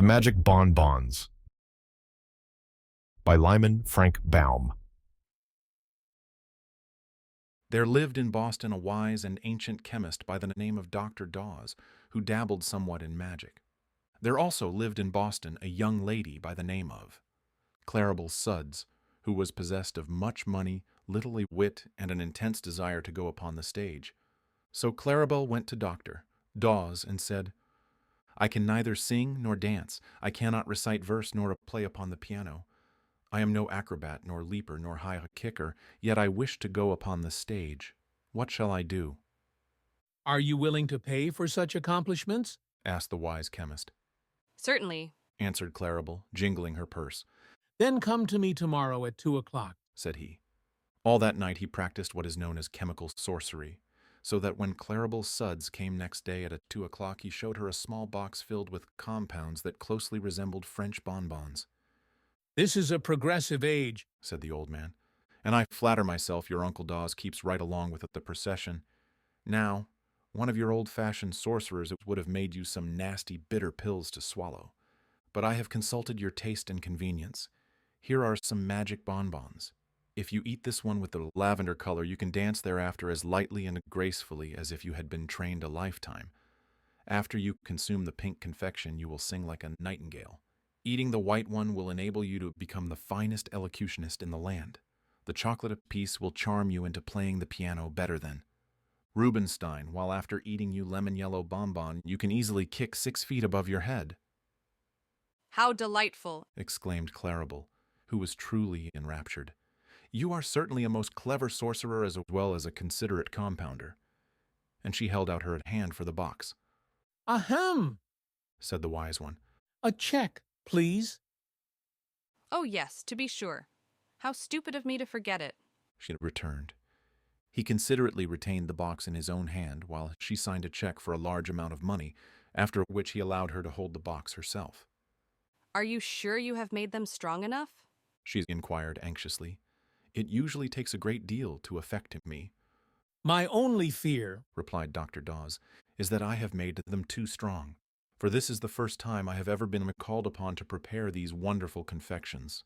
The Magic Bonbons by Lyman Frank Baum. There lived in Boston a wise and ancient chemist by the name of Dr. Dawes, who dabbled somewhat in magic. There also lived in Boston a young lady by the name of Claribel Sudds, who was possessed of much money, little wit, and an intense desire to go upon the stage. So Claribel went to Dr. Dawes and said, "I can neither sing nor dance. I cannot recite verse nor play upon the piano. I am no acrobat, nor leaper, nor high kicker, yet I wish to go upon the stage. What shall I do?" "Are you willing to pay for such accomplishments?" asked the wise chemist. "Certainly," answered Claribel, jingling her purse. "Then come to me tomorrow at 2 o'clock. said he. All that night he practiced what is known as chemical sorcery, so that when Claribel Sudds came next day at 2 o'clock, he showed her a small box filled with compounds that closely resembled French bonbons. "This is a progressive age," said the old man, "and I flatter myself your Uncle Dawes keeps right along with the procession. Now, one of your old-fashioned sorcerers would have made you some nasty, bitter pills to swallow. But I have consulted your taste and convenience. Here are some magic bonbons. If you eat this one with the lavender color, you can dance thereafter as lightly and gracefully as if you had been trained a lifetime. After you consume the pink confection, you will sing like a nightingale. Eating the white one will enable you to become the finest elocutionist in the land. The chocolate piece will charm you into playing the piano better than Rubinstein, while after eating you lemon yellow bonbon, you can easily kick 6 feet above your head." "How delightful!" exclaimed Claribel, who was truly enraptured. "You are certainly a most clever sorcerer as well as a considerate compounder." And she held out her hand for the box. "Ahem!" said the wise one. "A check, please." "Oh yes, to be sure. How stupid of me to forget it," she returned. He considerately retained the box in his own hand while she signed a check for a large amount of money, after which he allowed her to hold the box herself. "Are you sure you have made them strong enough?" she inquired anxiously. "It usually takes a great deal to affect me," "My only fear," replied Dr. Dawes, "is that I have made them too strong. For this is the first time I have ever been called upon to prepare these wonderful confections."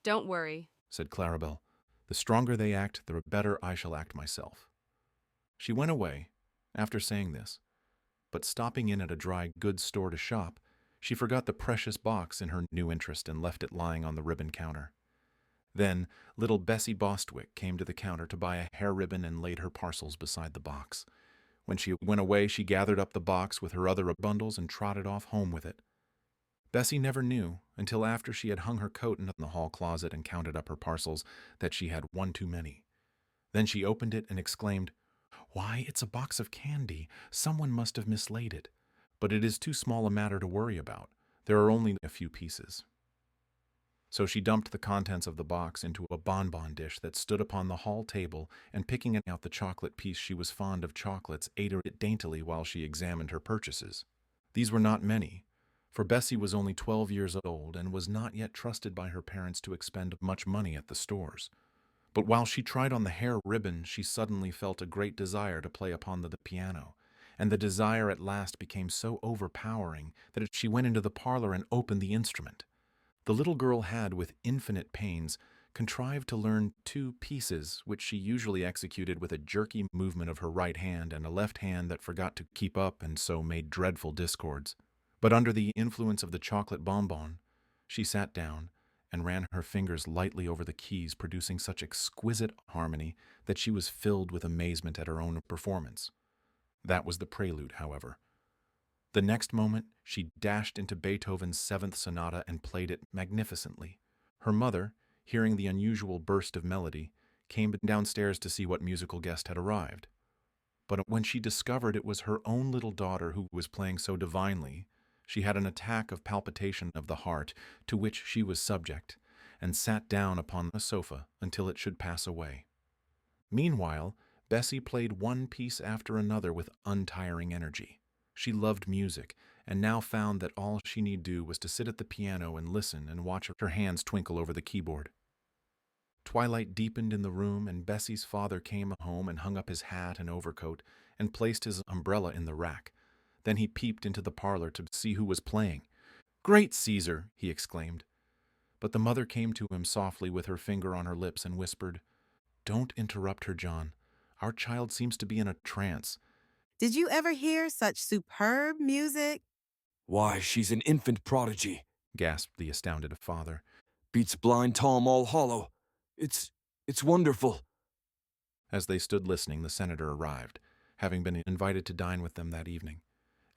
"Don't worry," said Claribel. "The stronger they act, the better I shall act myself." She went away, after saying this, but stopping in at a dry goods store to shop, she forgot the precious box in her new interest and left it lying on the ribbon counter. Then little Bessie Bostwick came to the counter to buy a hair ribbon and laid her parcels beside the box. When she went away, she gathered up the box with her other bundles and trotted off home with it. Bessie never knew, until after she had hung her coat in the hall closet and counted up her parcels, that she had one too many. Then she opened it and exclaimed, "Why, it's a box of candy. Someone must have mislaid it. But it is too small a matter to worry about. There are only a few pieces." So she dumped the contents of the box into a bonbon dish that stood upon the hall table, and picking out the chocolate piece she was fond of chocolates, ate it daintily while she examined her purchases. These were not many, for Bessie was only 12 years old and was not yet trusted by her parents to expend much money at the stores. But while she tried on the hair ribbon, she suddenly felt a great desire to play upon the piano, and the desire at last became so overpowering that she went into the parlor and opened the instrument. The little girl had, with infinite pains, contrived to learn 2 pieces, which she usually executed with a jerky movement of her right hand and a left hand that forgot to keep up and so made dreadful discords. But under the influence of the chocolate bonbon, she sat down and ran her fingers lightly over the keys, producing such exquisite harmony that she was filled with amazement at her own performance. That was the prelude, however. The next moment, she dashed into Beethoven's 7th Sonata and played it magnificently. Her mother, hearing the unusual burst of melody, came downstairs to see what musical guest had arrived. But when she discovered it was her own little daughter who was playing so divinely, she had an attack of palpitation of the heart to which she was subject, and sat down upon a sofa until it should pass away. Meanwhile, Bessie played one piece after another with untiring energy. She loved music, and now found that all she need do was to sit at the piano and listen and watch her hands twinkle over the keyboard. Twilight deepened in the room, and Bessie's father came home and hung up his hat and overcoat and placed his umbrella in the rack. Then he peeped into the parlor to see who was playing. "Great Caesar!" he exclaimed. But the mother came to him softly with her finger on her lips and whispered, "Don't interrupt her, John. Our child seems to be in a trance." Did you ever hear such superb music? Why, she's an infant prodigy, gasped the astounded father. beats blind Tom all hollow. It's wonderful. As they stood listening, the senator arrived, having been invited to dine with them that evening.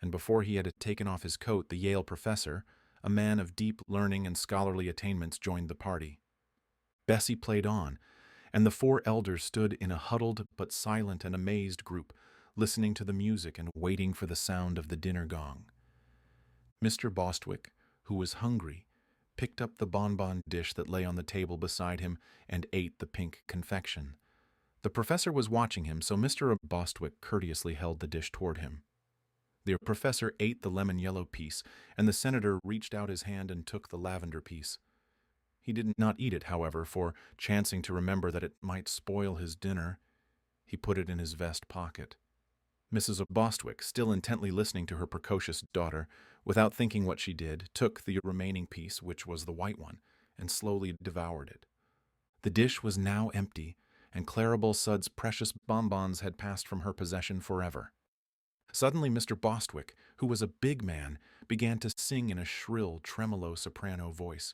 And before he had taken off his coat, the Yale professor, a man of deep learning and scholarly attainments, joined the party. Bessie played on, and the four elders stood in a huddled but silent and amazed group, listening to the music and waiting for the sound of the dinner gong. Mr. Bostwick, who was hungry, picked up the bonbon dish that lay on the table beside him and ate the pink confection. The professor was watching him, so Mr. Bostwick courteously held the dish toward him. The professor ate the lemon-yellow piece, and the senator reached out his hand and took the lavender piece. He did not eat it, however, for, chancing to remember that it might spoil his dinner, he put it in his vest pocket. Mrs. Bostwick, still intently listening to her precocious daughter, without thinking what she did, took the remaining piece, which was the white one, and slowly devoured it. The dish was now empty, and Claribel Sudd's precious bonbons had passed from her possession forever. Suddenly Mr. Bostwick, who was a big man, began to sing in a shrill, tremolo soprano voice.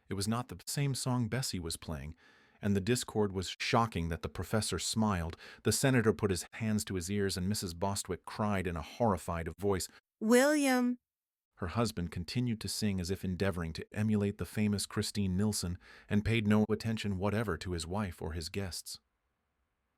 It was not the same song Bessie was playing, and the discord was shocking that the professor smiled, the senator put his hands to his ears, and Mrs. Bostwick cried in a horrified voice, William. Her husband continued to sing as if endeavoring to emulate the famous Christine Nilsson, and paid no attention whatever to his wife or his guests.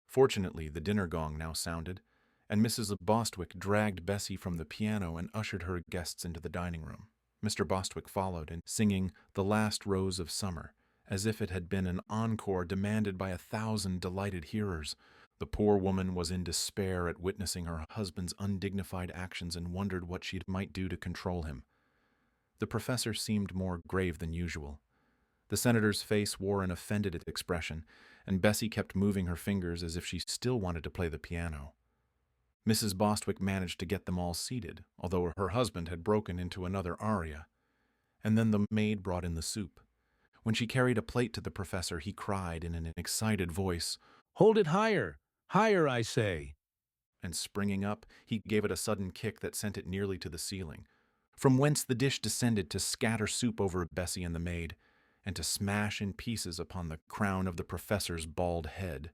Fortunately, the dinner gong now sounded, and Mrs. Bostwick dragged Bessie from the piano and ushered her guests into the dining room. Mr. Bostwick followed, and singing The Last Rose of Summer, as if it had been an encore demanded by 1,000 delighted hearers. The poor woman was in despair at witnessing her husband's undignified actions and wondered what she might do to control him. The professor seemed more grave than usual. The senator's face wore an offended expression, and Bessie kept moving her fingers as if she still wanted to play the piano. Mrs. Bostwick managed to get them all seated, although her husband had broken into another aria. And then the maid brought in the soup. When she carried a plate to the professor, he cried in an excited voice, Hold it higher! Higher, I say! And springing up, he gave it a sudden kick that sent it nearly to the ceiling, from whence the dish descended to scatter soup over Bessie and the maid, and to smash in pieces upon the crown of the professor's bald head.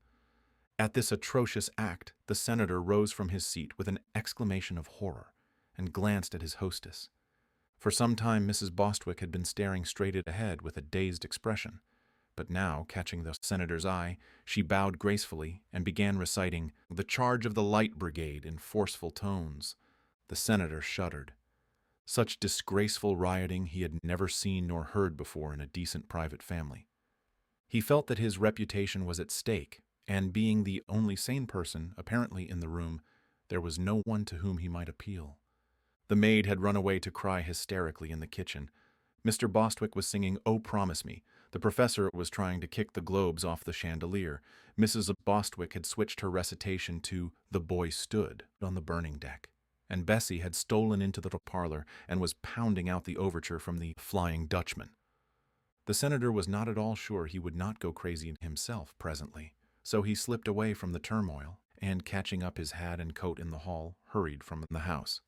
At this atrocious act, the senator rose from his seat with an exclamation of horror, and glanced at his hostess. For some time Mrs. Bostwick had been staring straight ahead with a dazed expression, but now, catching the senator's eye, she bowed gracefully and began reciting The Charge of the Light Brigade in forceful tones. The senator shuddered. Such disgraceful rioting he had never seen nor heard before in a decent private family. He felt that his reputation was at stake, and being the only sane person, apparently, in the room, there was no one to whom he might appeal. The maid had run away to cry hysterically in the kitchen. Mr. Bostwick was singing Oh, Promise Me. The professor was trying to kick the globes off the chandelier. Mrs. Bostwick had switched her recitation to The Boy Stood on the burning deck, and Bessie had stolen into the parlor and was pounding out the overture from the Flying Dutchman. The senator was not at all sure he would not go crazy himself presently, so he slipped away from the turmoil, and catching up his hat and coat in the hall, hurried from the house.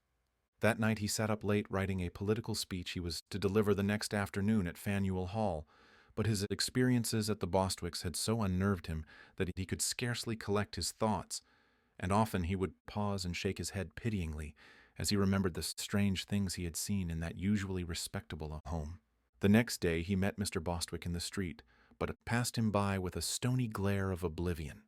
That night he sat up late writing a political speech he was to deliver the next afternoon at Faneuil Hall, but his experiences at the Bostwicks had so unnerved him that he could scarcely collect his thoughts, and often he would pause and shake his head pityingly as he remembered the strange things he had seen in that usually respectable home. The next day he met Mr. Bostwick in the street, but passed him by with a stony glare of oblivion.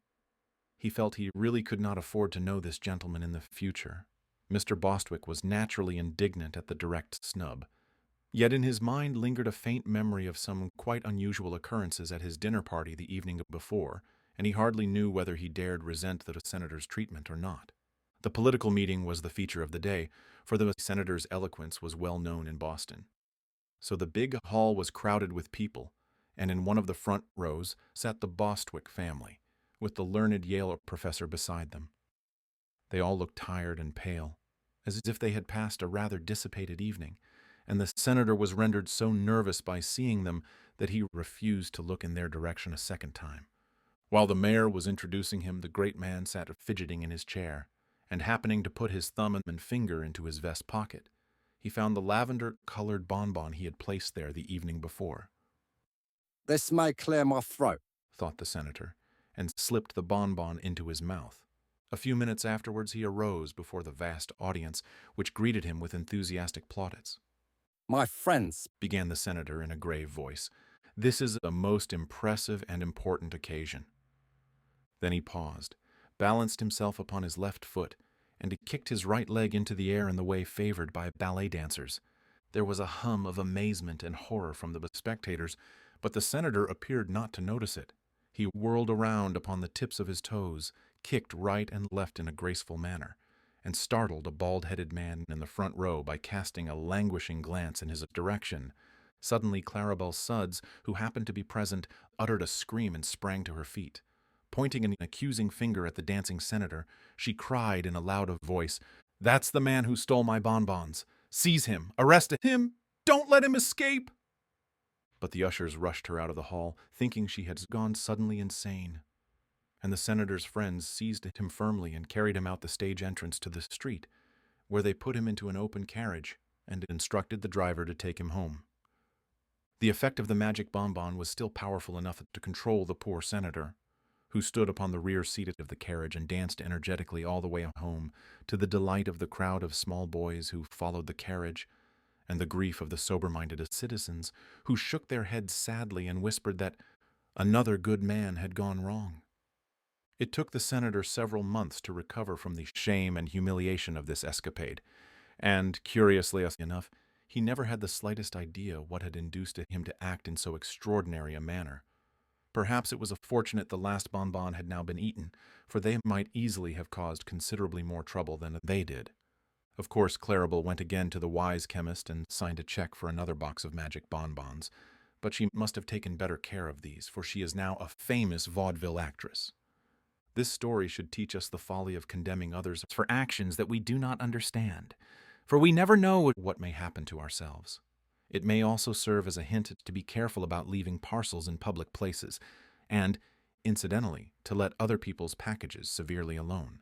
He felt he really could not afford to know this gentleman in the future. Mr. Bostwick was naturally indignant at the direct snub. Yet in his mind lingered a faint memory of some quite unusual occurrences at his dinner party the evening before, and he hardly knew whether he dared resent the senator's treatment or not. The political meeting was the feature of the day, for the senator's eloquence was well known in Boston. So the big hall was crowded with people, and in one of the front rows sat the Bostwick family, with the learned Yale professor beside them. They all looked tired and pale, as if they had passed a rather dissipated evening, and the senator was rendered so nervous by seeing them that he refused to look in their direction a second time. While the mayor was introducing him, the great man sat fidgeting in his chair, and happening to put his thumb and finger into his vest pocket, he found the lavender-colored bonbon he had placed there the evening before. This may clear my throat, thought the senator, and slipped the bonbon into his mouth. A few minutes afterwards he arose before the vast audience, which greeted him with enthusiastic plaudits. My friends, Began the senator in a grave voice, this is a most impressive and important occasion. Then he paused, balanced himself upon his left foot, and he kicked his right leg into the air in the way favored by ballet dancers. There was a hum of amazement and horror from the spectators, but the senator appeared not to notice it. He whirled around upon the tips of his toes, kicked right and left in a graceful manner, and startled a bald-headed man in the front row by casting a languishing glance in his direction. Suddenly Claribel Sudds, who happened to be present, uttered a scream and sprang to her feet. Pointing an accusing finger at the dancing senator, she cried in a loud voice, "That's the man who stole my bonbons! Seize him! Arrest him! Don't let him escape!" But the ushers rushed her out of the hall, thinking she had gone suddenly insane. And the senator's friends seized him firmly and carried him out the stage entrance to the street, where they put him into an open carriage and instructed the driver to take him home. The effect of the magic bonbon was still powerful enough to control the poor senator, who stood upon the rear seat of the carriage and danced energetically all the way home, to the delight of the crowd of small boys who followed the carriage, and the grief of the sober-minded citizens, who shook their heads sadly and whispered that another good man had gone wrong. It took the senator several months to recover from the shame and humiliation of this escapade, and, curiously enough, he never had the slightest idea what had induced him to act in so extraordinary a manner. Perhaps it was fortunate the last bonbon had now been eaten, for they might easily have caused considerably more trouble than they did. Of course, Claribel went again to the wise chemist and signed a check for another box of magic bonbons, but she must have taken better care of these, for she is now a famous vaudeville actress. This story should teach us the folly of condemning others for actions that we do not understand, for we never know what may happen to ourselves. It may also serve as a hint to be careful about leaving parcels in public places, and, incidentally, to let other people's packages severely alone.